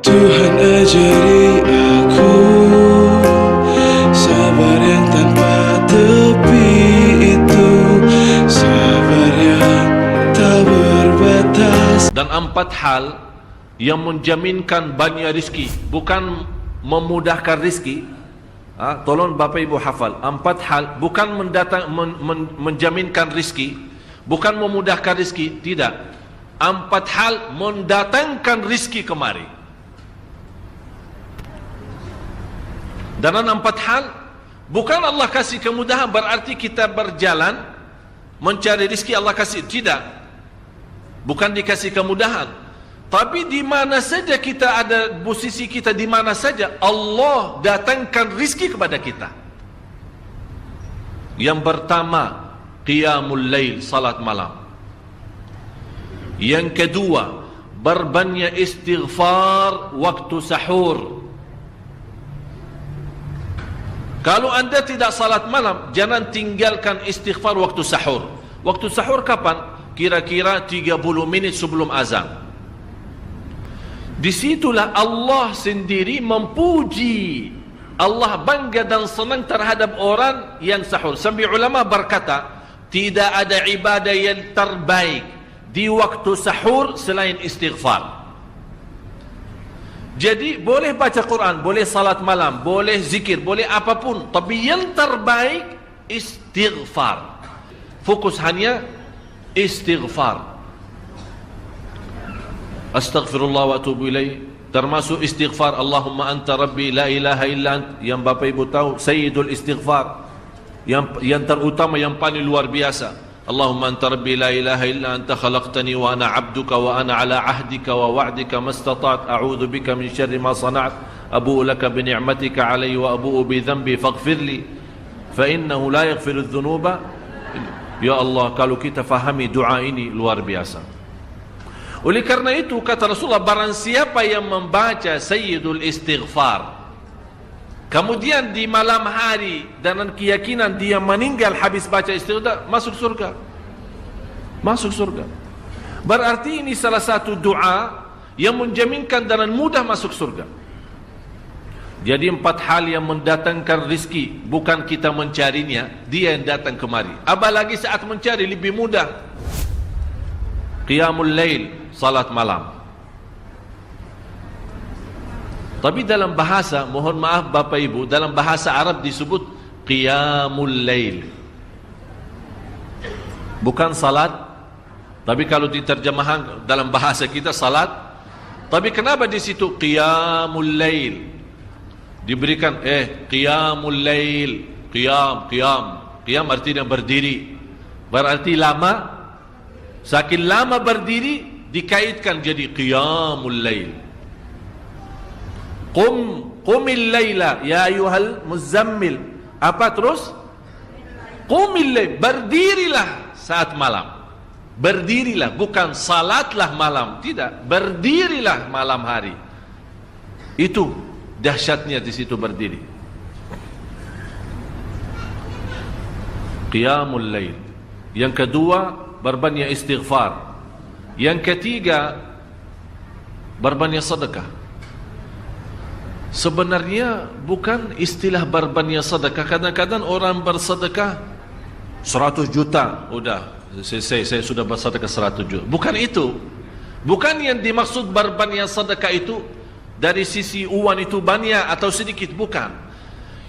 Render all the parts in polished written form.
Tuhan ajari aku sabar yang tanpa tepi itu, sabar yang tak berbatas. Dan 4 hal yang menjaminkan banyak rizki, bukan memudahkan rizki. Tolong Bapak Ibu hafal, 4 hal bukan menjaminkan rizki, bukan memudahkan rizki, tidak. 4 hal mendatangkan rizki kemari. Dan 4 hal bukan Allah kasih kemudahan berarti kita berjalan mencari rizki Allah kasih, tidak. Bukan dikasih kemudahan, tapi di mana saja kita ada, posisi kita di mana saja, Allah datangkan rizki kepada kita. Yang pertama, qiyamul lail, salat malam. Yang kedua, berbanyak istighfar waktu sahur. Kalau anda tidak salat malam, jangan tinggalkan istighfar waktu sahur. Waktu sahur kapan? Kira-kira 30 minit sebelum azan. Disitulah Allah sendiri memuji, Allah bangga dan senang terhadap orang yang sahur. Sampai ulama berkata, tidak ada ibadah yang terbaik di waktu sahur selain istighfar. Jadi boleh baca Quran, boleh salat malam, boleh zikir, boleh apapun, tapi yang terbaik istighfar. Fokus hanya istighfar. Astaghfirullah wa atubu ilaih, termasuk istighfar Allahumma anta rabbi la ilaha illa ant, yang Bapak Ibu tahu sayyidul istighfar, yang terutama, yang paling luar biasa. Allahumma anta rabbi la ilaha illa anta khalaqtani wa ana abduka wa ana ala ahdika wa wa'dika mastata'at a'udzu bika min syarri ma sana'at abu'u laka bi ni'matika alayya wa abu'u bi dhanbi faghfirli fa innahu la yaghfiru dzunuba. Ya Allah, kalau kita fahami doa ini luar biasa. Oleh karena itu kata Rasulullah, barang siapa yang membaca sayyidul istighfar kemudian di malam hari dengan keyakinan dia meninggal habis baca istighfar, masuk surga. Masuk surga. Berarti ini salah satu doa yang menjaminkan dengan mudah masuk surga. Jadi 4 hal yang mendatangkan rizki, bukan kita mencarinya, dia yang datang kemari. Apalagi saat mencari lebih mudah. Qiyamul lail, salat malam. Tapi dalam bahasa, mohon maaf Bapak Ibu, dalam bahasa Arab disebut qiyamul lail, bukan salat. Tapi kalau diterjemahkan dalam bahasa kita salat. Tapi kenapa di situ qiyamul lail? Diberikan qiyamul lail, qiyam artinya berdiri. Berarti lama. Saking lama berdiri dikaitkan jadi qiyamul lail. Qumil laila ya ayyuhal muzammil. Apa terus? Qumil lail, berdirilah saat malam. Berdirilah, bukan salatlah malam, tidak. Berdirilah malam hari. Itu dahsyatnya di situ berdiri. Qiyamul lail. Yang kedua, berbanyak istighfar. Yang ketiga, berbanyak sedekah. Sebenarnya bukan istilah berbanyak sedekah. Kadang-kadang orang bersedekah 100 juta, udah saya sudah bersedekah 100 juta. Bukan itu. Bukan yang dimaksud berbanyak sedekah itu dari sisi uang itu banyak atau sedikit, bukan.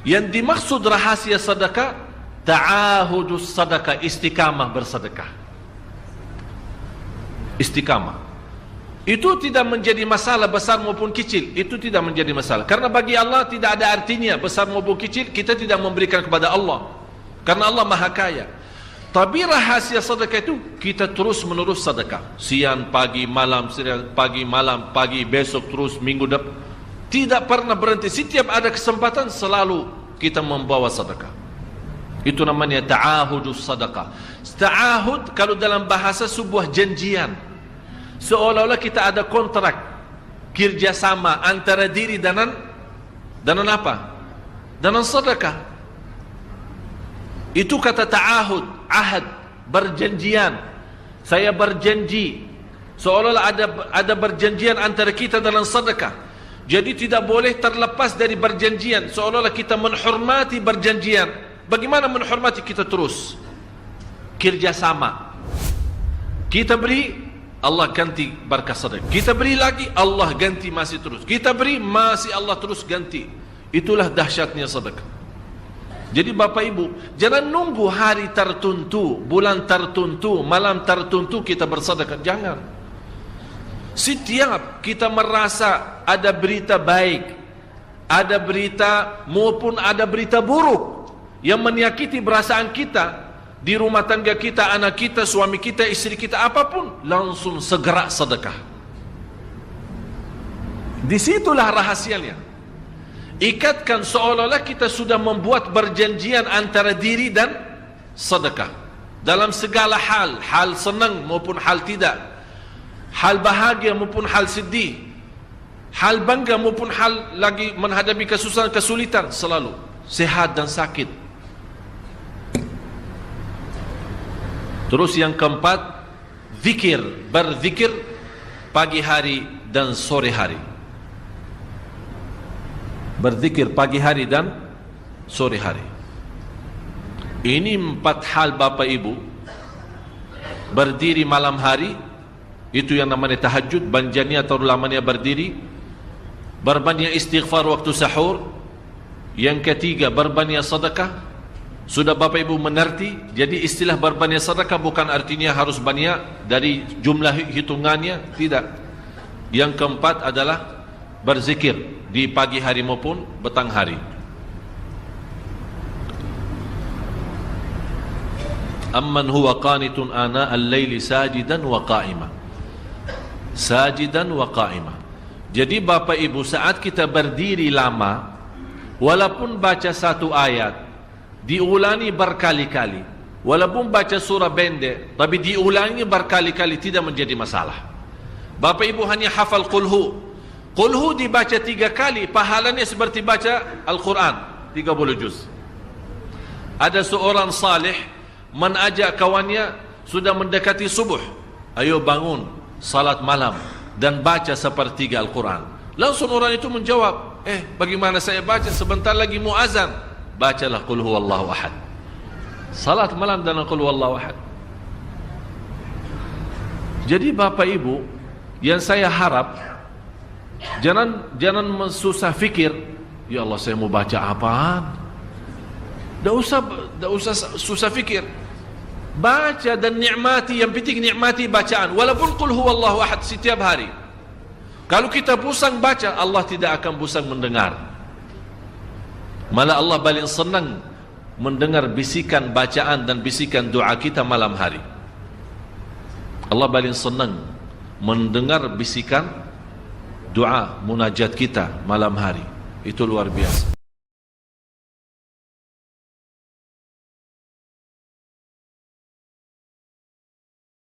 Yang dimaksud rahasia sedekah, ta'ahudus sedekah, istiqamah bersedekah. Istiqamah itu tidak menjadi masalah besar maupun kecil. Itu tidak menjadi masalah, karena bagi Allah tidak ada artinya besar maupun kecil. Kita tidak memberikan kepada Allah karena Allah maha kaya. Tapi rahasia sedekah itu kita terus menerus sedekah, siang pagi malam, siang pagi malam, pagi besok terus, minggu depan, tidak pernah berhenti. Setiap ada kesempatan selalu kita membawa sedekah. Itu namanya ta'ahudus sedekah. Ta'ahud kalau dalam bahasa sebuah janjian, seolah-olah kita ada kontrak kerjasama antara diri dengan apa? Dengan sedekah. Itu kata ta'ahud, ahad, berjanjian. Saya berjanji, seolah-olah ada berjanjian antara kita dalam sedekah. Jadi tidak boleh terlepas dari berjanjian, seolah-olah kita menghormati berjanjian. Bagaimana menghormati? Kita terus kerjasama. Kita beri, Allah ganti berkah sedekah. Kita beri lagi, Allah ganti masih terus. Kita beri, masih Allah terus ganti. Itulah dahsyatnya sedekah. Jadi Bapak Ibu, jangan nunggu hari tertentu, bulan tertentu, malam tertentu kita bersedekah. Jangan. Setiap kita merasa ada berita baik, ada berita maupun ada berita buruk yang menyakiti perasaan kita di rumah tangga kita, anak kita, suami kita, istri kita, apapun, langsung segera sedekah. Disitulah rahasianya. Ikatkan seolah-olah kita sudah membuat perjanjian antara diri dan sedekah dalam segala hal, hal senang maupun hal tidak, hal bahagia maupun hal sedih, hal bangga maupun hal lagi menghadapi kesusahan, kesulitan, selalu sehat dan sakit. Terus yang keempat, zikir, berzikir pagi hari dan sore hari. Berzikir pagi hari dan sore hari. Ini 4 hal Bapak Ibu. Berdiri malam hari, itu yang namanya tahajud, banjanya atau lamanya berdiri. Berbanyak istighfar waktu sahur. Yang ketiga, berbanyak sedekah. Sudah Bapak Ibu mengerti? Jadi istilah berbanyak sedekah bukan artinya harus banyak dari jumlah hitungannya, tidak. Yang keempat adalah berzikir di pagi hari maupun petang hari. Amman huwa qanitun ana al-laili sajidan wa qa'ima. Sajidan wa qa'ima. Jadi Bapak Ibu, saat kita berdiri lama, walaupun baca satu ayat, diulangi berkali-kali, walaupun baca surah pendek tapi diulangi berkali-kali, tidak menjadi masalah. Bapak Ibu hanya hafal qulhu. Qulhu dibaca 3 kali, pahalanya seperti baca Al-Quran 30 juz. Ada seorang salih mengajak kawannya, sudah mendekati subuh, ayo bangun salat malam dan baca sepertiga Al-Quran. Langsung orang itu menjawab, bagaimana saya baca, sebentar lagi mau azan. Bacalah qul huwallahu ahad. Salat malam dan qul huwallahu ahad. Jadi Bapak Ibu, yang saya harap, jangan susah fikir, ya Allah saya mau baca apaan. Tak usah susah fikir. Baca dan nikmati, yang penting nikmati bacaan. Walaupun qul huwallahu ahad setiap hari. Kalau kita pusing baca, Allah tidak akan pusing mendengar. Malah Allah paling senang mendengar bisikan bacaan dan bisikan doa kita malam hari. Allah paling senang mendengar bisikan doa munajat kita malam hari. Itu luar biasa.